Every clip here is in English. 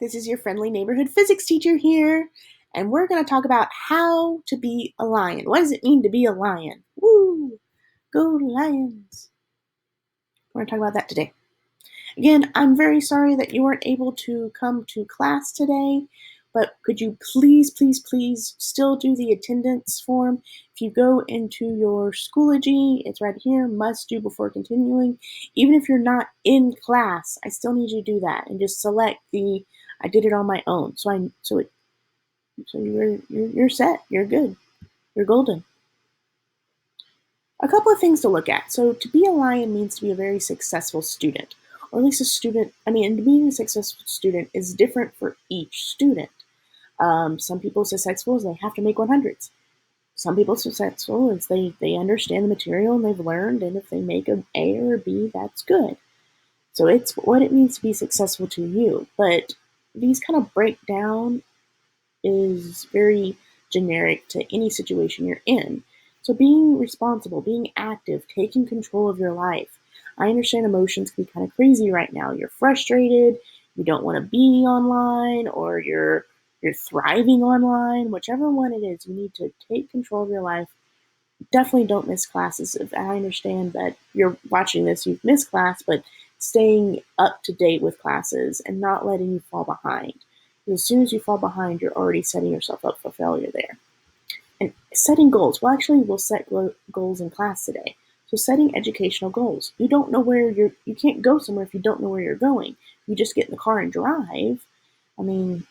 This is your friendly neighborhood physics teacher here, and we're going to talk about how to be a lion. What does it mean to be a lion? Woo! Go Lions! We're going to talk about that today. Again, I'm very sorry that you weren't able to come to class today, but could you please still do the attendance form? If you go into your Schoology, it's right here, must do before continuing. Even if you're not in class, I still need you to do that and just select the I did it on my own. So you're set. You're good. You're golden. A couple of things to look at. So to be a lion means to be a very successful student, or at least a student. Being a successful student is different for each student. Some people successful is they have to make 100s. Some people successful is they understand the material and they've learned, and if they make an A or a B, that's good. So it's what it means to be successful to you. But these kind of breakdown is very generic to any situation you're in. So being responsible, being active, taking control of your life. I understand emotions can be kind of crazy right now. You're frustrated, you don't want to be online, or you're thriving online. Whichever one it is, you need to take control of your life. Definitely don't miss classes. If I understand that you're watching this, you've missed class, but staying up to date with classes and not letting you fall behind. As soon as you fall behind, you're already setting yourself up for failure there. And setting goals. Well, actually, we'll set goals in class today. So setting educational goals. You don't know where you can't go somewhere if you don't know where you're going. You just get in the car and drive. You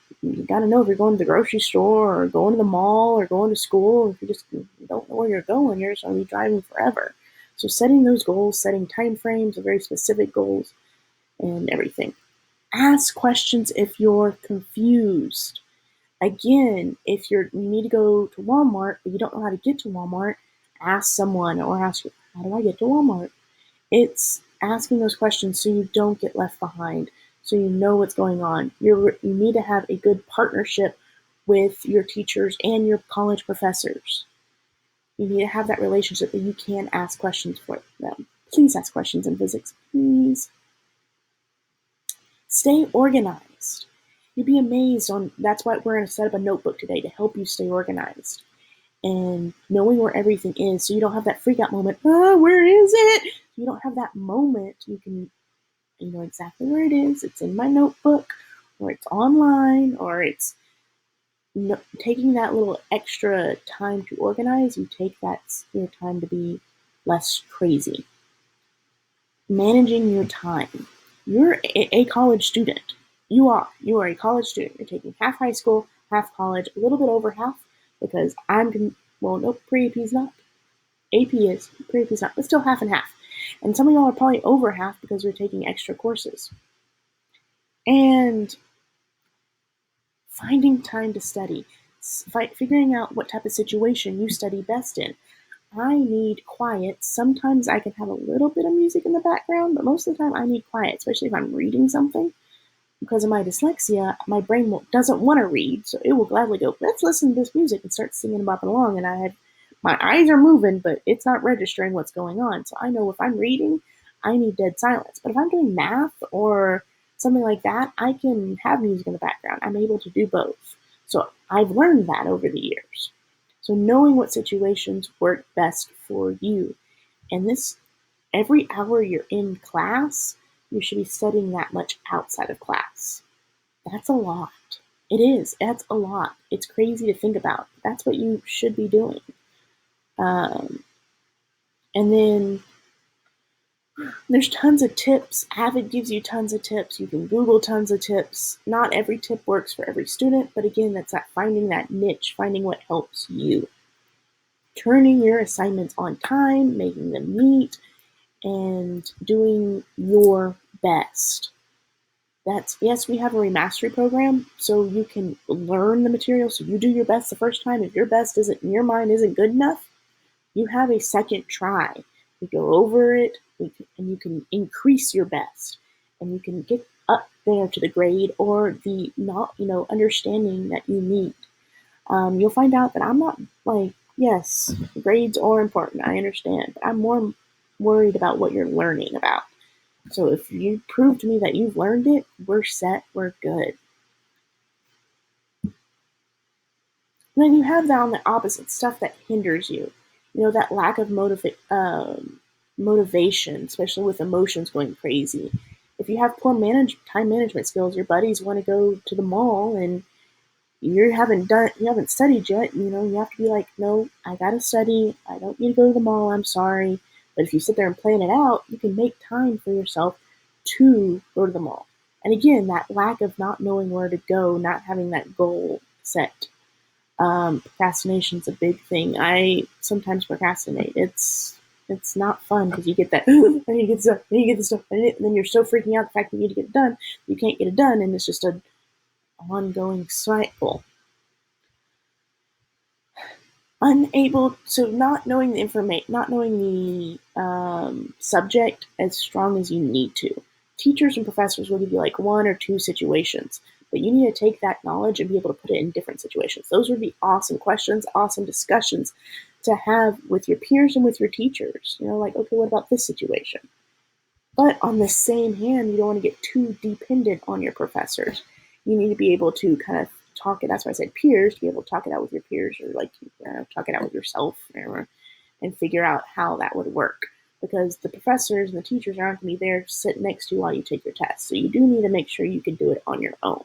got to know if you're going to the grocery store or going to the mall or going to school. If you don't know where you're going, you're just going to be driving forever. So setting those goals, setting time frames, very specific goals, and everything. Ask questions if you're confused. Again, if you need to go to Walmart but you don't know how to get to Walmart, ask someone or ask, how do I get to Walmart? It's asking those questions so you don't get left behind, so you know what's going on. You need to have a good partnership with your teachers and your college professors. You need to have that relationship that you can ask questions for them. Please ask questions in physics, please. Stay organized. You'd be amazed that's why we're going to set up a notebook today to help you stay organized. And knowing where everything is so you don't have that freak out moment, where is it? You don't have that moment. You know exactly where it is. It's in my notebook, or it's online, or it's taking that little extra time to organize. You take your time to be less crazy. Managing your time. You're a college student. You are a college student. You're taking half high school, half college, a little bit over half, because pre-AP is not. AP is, pre-AP is not, but still half and half. And some of y'all are probably over half because you're taking extra courses. And finding time to study. Figuring out what type of situation you study best in. I need quiet. Sometimes I can have a little bit of music in the background, but most of the time I need quiet, especially if I'm reading something. Because of my dyslexia, my brain doesn't want to read, so it will gladly go, let's listen to this music and start singing and bopping along. And my eyes are moving, but it's not registering what's going on. So I know if I'm reading, I need dead silence. But if I'm doing math or something like that, I can have music in the background. I'm able to do both. So I've learned that over the years. So knowing what situations work best for you. And every hour you're in class, you should be studying that much outside of class. That's a lot. It is. That's a lot. It's crazy to think about. That's what you should be doing. And then there's tons of tips. Avid gives you tons of tips. You can Google tons of tips. Not every tip works for every student, but again, that's finding that niche, finding what helps you. Turning your assignments on time, making them neat, and doing your best. Yes, we have a remastery program, so you can learn the material, so you do your best the first time. If your best in your mind isn't good enough, you have a second try. We go over it, and you can increase your best, and you can get up there to the grade or the understanding that you need. You'll find out that I'm not yes, grades are important, I understand, but I'm more worried about what you're learning about. So if you prove to me that you've learned it, we're set, we're good. And then you have that on the opposite, stuff that hinders you. That lack of motivation, especially with emotions going crazy. If you have poor time management skills, your buddies want to go to the mall and you haven't studied yet. You have to be like, no, I gotta study. I don't need to go to the mall. I'm sorry. But if you sit there and plan it out, you can make time for yourself to go to the mall. And again, that lack of not knowing where to go, not having that goal set. Procrastination is a big thing. I sometimes procrastinate. It's not fun because you get that I need to get stuff, I need to get this stuff, and then you're so freaking out the fact that you need to get it done, you can't get it done, and it's just a ongoing cycle. Unable, so not knowing the information, not knowing the subject as strong as you need to. Teachers and professors will give you like one or two situations, but you need to take that knowledge and be able to put it in different situations. Those would be awesome questions, awesome discussions to have with your peers and with your teachers. Like, okay, what about this situation? But on the same hand, you don't want to get too dependent on your professors. You need to be able to kind of talk it. That's why I said peers, to be able to talk it out with your peers, or like talk it out with yourself, and figure out how that would work. Because the professors and the teachers aren't going to be there to sit next to you while you take your test. So you do need to make sure you can do it on your own.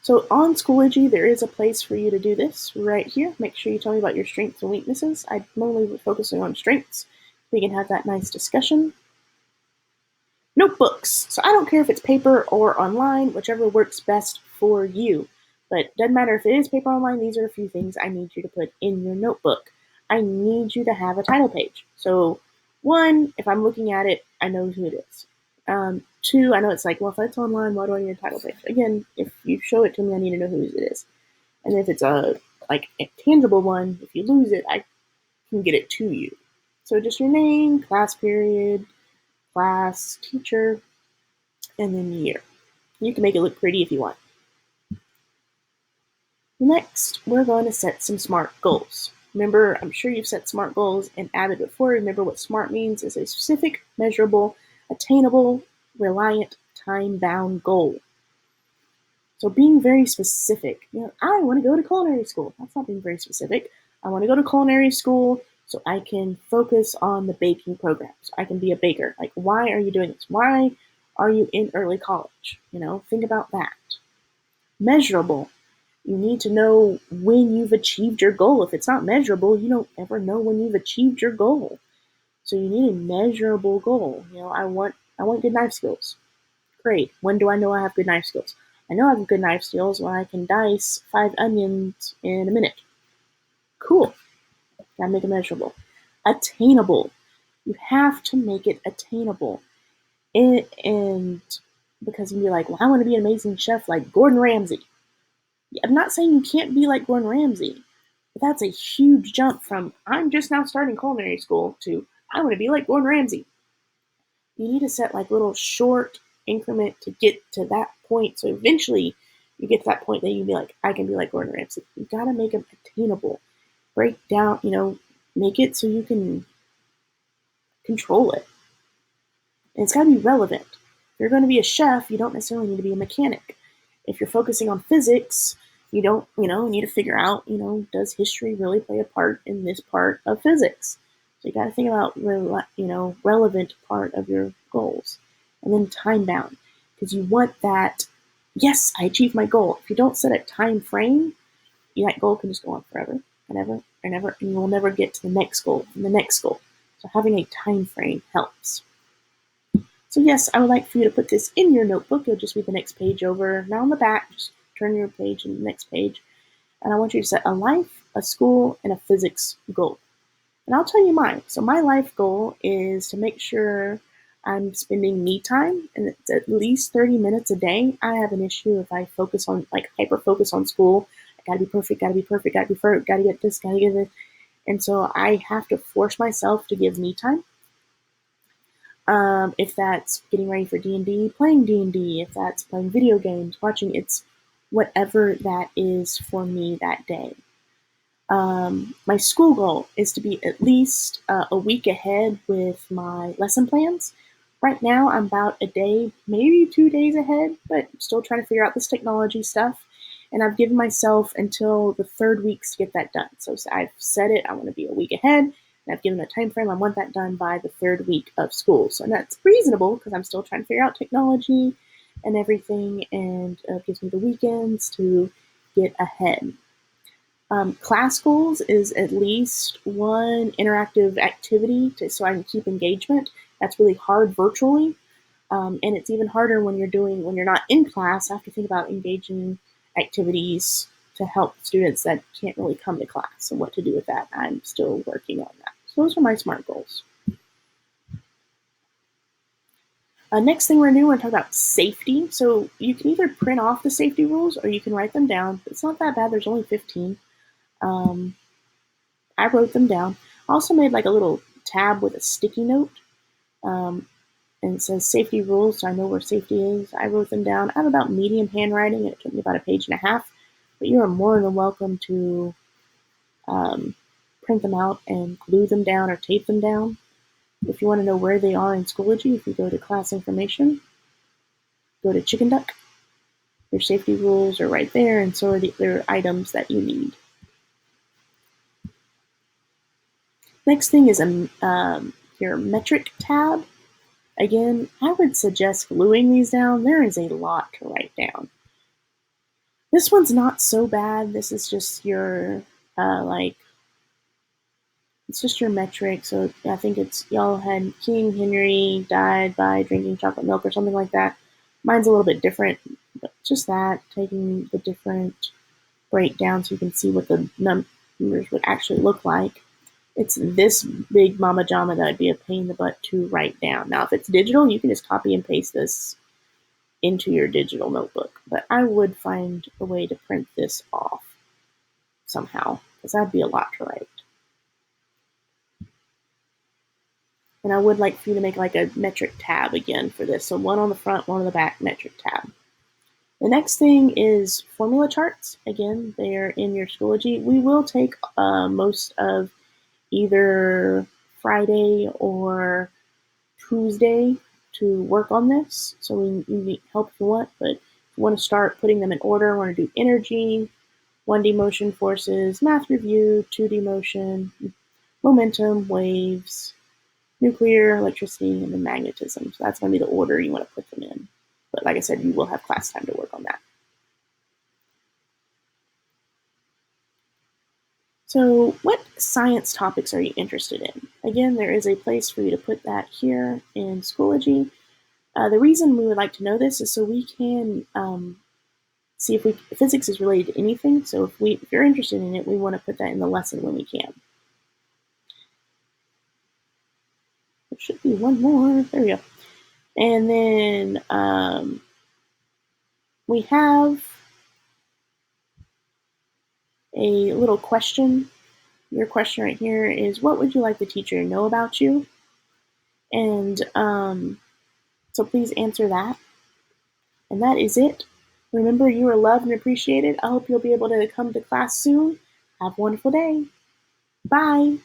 So on Schoology, there is a place for you to do this right here. Make sure you tell me about your strengths and weaknesses. I'm mainly focusing on strengths. We can have that nice discussion. Notebooks. So I don't care if it's paper or online, whichever works best for you. But it doesn't matter if it is paper or online, these are a few things I need you to put in your notebook. I need you to have a title page. So, one, if I'm looking at it, I know who it is. Two, I know it's like, well, if it's online, why do I need a title page? Again, if you show it to me, I need to know whose it is. And if it's a tangible one, if you lose it, I can get it to you. So just your name, class period, class, teacher, and then year. You can make it look pretty if you want. Next, we're going to set some SMART goals. Remember, I'm sure you've set SMART goals in Avid before. Remember what SMART means is a specific, measurable, attainable, reliant, time-bound goal. So being very specific. I want to go to culinary school. That's not being very specific. I want to go to culinary school so I can focus on the baking program. So I can be a baker. Like, why are you doing this? Why are you in early college? Think about that. Measurable. You need to know when you've achieved your goal. If it's not measurable, you don't ever know when you've achieved your goal. So you need a measurable goal. I want good knife skills. Great. When do I know I have good knife skills? I know I have good knife skills when I can dice 5 onions in a minute. Cool. Gotta make it measurable. Attainable. You have to make it attainable. And because you'll be like, well, I want to be an amazing chef like Gordon Ramsay. I'm not saying you can't be like Gordon Ramsay, but that's a huge jump from I'm just now starting culinary school to I want to be like Gordon Ramsay. You need to set like little short increment to get to that point. So eventually you get to that point that you can be like, I can be like Gordon Ramsay. You gotta make them attainable. Break down, make it so you can control it. And it's gotta be relevant. If you're gonna be a chef, you don't necessarily need to be a mechanic. If you're focusing on physics, you don't, need to figure out, does history really play a part in this part of physics? So you got to think about, relevant part of your goals. And then time bound, because you want that, yes, I achieved my goal. If you don't set a time frame, that goal can just go on forever and ever and ever, and you will never get to the next goal and the next goal. So having a time frame helps. So yes, I would like for you to put this in your notebook. It'll just be the next page over. Now on the back, just turn your page to the next page. And I want you to set a life, a school, and a physics goal. And I'll tell you mine. So my life goal is to make sure I'm spending me time, and it's at least 30 minutes a day. I have an issue if I focus on, hyper focus on school. I gotta be perfect, gotta be perfect, gotta be perfect, gotta get this, gotta get this. And so I have to force myself to give me time. If that's getting ready for D&D, playing D&D, if that's playing video games, watching, it's whatever that is for me that day. My school goal is to be at least a week ahead with my lesson plans. Right now, I'm about a day, maybe 2 days ahead, but I'm still trying to figure out this technology stuff. And I've given myself until the third weeks to get that done. So I've said it, I want to be a week ahead, and I've given a time frame. I want that done by the third week of school. So that's reasonable because I'm still trying to figure out technology and everything, and it gives me the weekends to get ahead. Class goals is at least one interactive activity so I can keep engagement. That's really hard virtually, and it's even harder when you're not in class. I have to think about engaging activities to help students that can't really come to class and what to do with that. I'm still working on that. So those are my SMART goals. Next thing we're going to talk about safety. So you can either print off the safety rules or you can write them down. It's not that bad. There's only 15. Um, I wrote them down. I also made like a little tab with a sticky note, um, and it says safety rules, so I know where safety is. I wrote them down. I have about medium handwriting, and it took me about a page and a half. But you are more than welcome to um, print them out and glue them down or tape them down. If you want to know where they are in Schoology, if you go to class information, go to Chicken Duck. Your safety rules are right there, and so are the other items that you need. Next thing is your metric tab. Again, I would suggest gluing these down. There is a lot to write down. This one's not so bad. This is just your it's just your metric. So I think it's y'all had King Henry died by drinking chocolate milk or something like that. Mine's a little bit different, but just that, taking the different breakdown so you can see what the numbers would actually look like. It's this big mama jama that I'd be a pain in the butt to write down. Now, if it's digital, you can just copy and paste this into your digital notebook. But I would find a way to print this off somehow, because that'd be a lot to write. And I would like for you to make like a metric tab again for this. So one on the front, one on the back, metric tab. The next thing is formula charts. Again, they are in your Schoology. We will take most of either Friday or Tuesday to work on this. So we need help if you want, but if you want to start putting them in order, want to do energy, 1D motion forces, math review, 2D motion, momentum, waves, nuclear, electricity, and then magnetism. So that's going to be the order you want to put them in. But like I said, you will have class time to work on that. So what science topics are you interested in? Again, there is a place for you to put that here in Schoology. The reason we would like to know this is so we can see if physics is related to anything. So if you're interested in it, we want to put that in the lesson when we can. There should be one more. There we go. And then we have a little question. Your question right here is, what would you like the teacher to know about you? And so please answer that. And that is it. Remember, you are loved and appreciated. I hope you'll be able to come to class soon. Have a wonderful day. Bye.